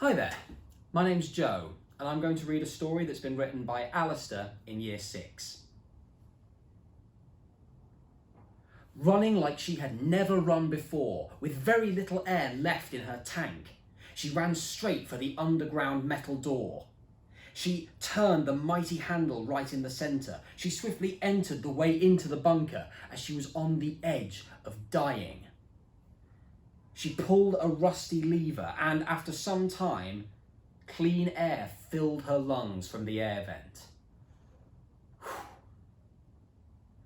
Hi there, my name's Joe and I'm going to read a story that's been written by Alister in Year 6. Running like she had never run before, with very little air left in her tank, she ran straight for the underground metal door. She turned the mighty handle right in the centre. She swiftly entered the way into the bunker as she was on the edge of dying. She pulled a rusty lever and, after some time, clean air filled her lungs from the air vent.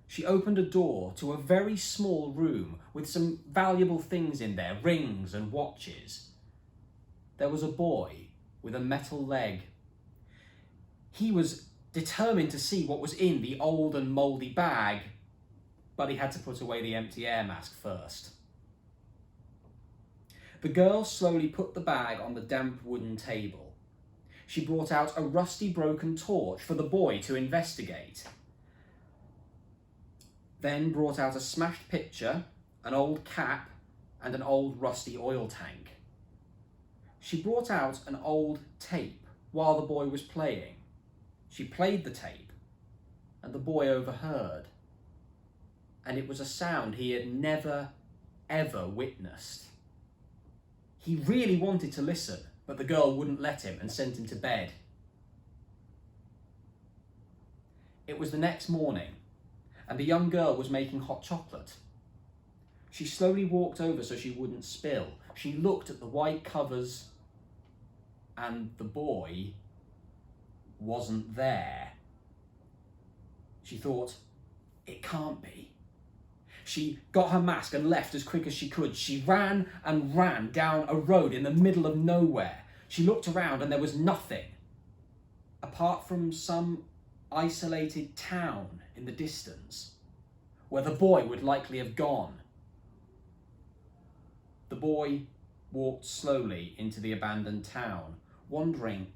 She opened a door to a very small room with some valuable things in there, rings and watches. There was a boy with a metal leg. He was determined to see what was in the old and mouldy bag, but he had to put away the empty air mask first. The girl slowly put the bag on the damp wooden table. She brought out a rusty broken torch for the boy to investigate. Then brought out a smashed pitcher, an old cap, and an old rusty oil tank. She brought out an old tape while the boy was playing. She played the tape, and the boy overheard. And it was a sound he had never, ever witnessed. He really wanted to listen, but the girl wouldn't let him and sent him to bed. It was the next morning, and the young girl was making hot chocolate. She slowly walked over so she wouldn't spill. She looked at the white covers, and the boy wasn't there. She thought, it can't be. She got her mask and left as quick as she could. She ran and ran down a road in the middle of nowhere. She looked around and there was nothing, apart from some isolated town in the distance, where the boy would likely have gone. The boy walked slowly into the abandoned town, wondering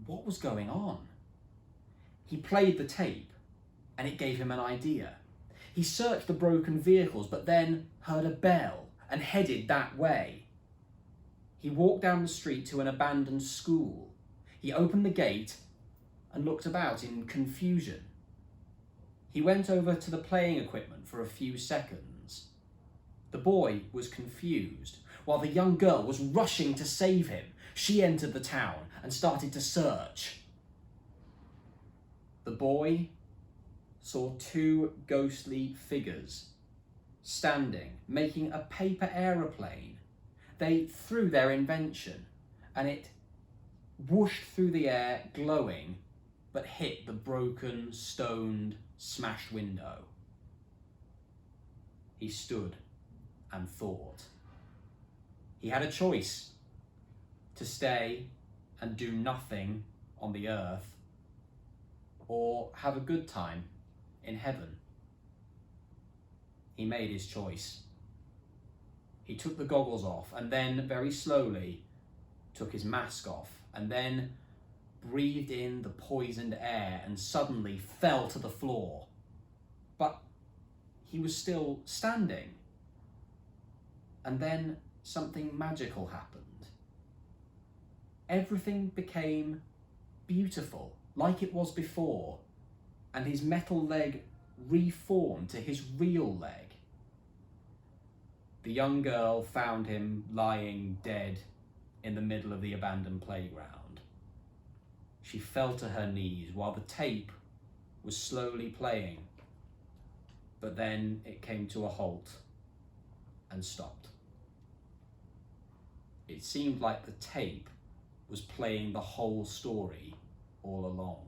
what was going on. He played the tape, and it gave him an idea. He searched the broken vehicles, but then heard a bell and headed that way. He walked down the street to an abandoned school. He opened the gate and looked about in confusion. He went over to the playing equipment for a few seconds. The boy was confused, while the young girl was rushing to save him. She entered the town and started to search. The boy saw two ghostly figures standing, making a paper aeroplane. They threw their invention, and it whooshed through the air, glowing, but hit the broken, stoned, smashed window. He stood and thought. He had a choice: to stay and do nothing on the earth, or have a good time in heaven. He made his choice. He took the goggles off and then very slowly took his mask off and then breathed in the poisoned air and suddenly fell to the floor. But he was still standing. And then something magical happened. Everything became beautiful, like it was before, and his metal leg reformed to his real leg. The young girl found him lying dead in the middle of the abandoned playground. She fell to her knees while the tape was slowly playing, but then it came to a halt and stopped. It seemed like the tape was playing the whole story all along.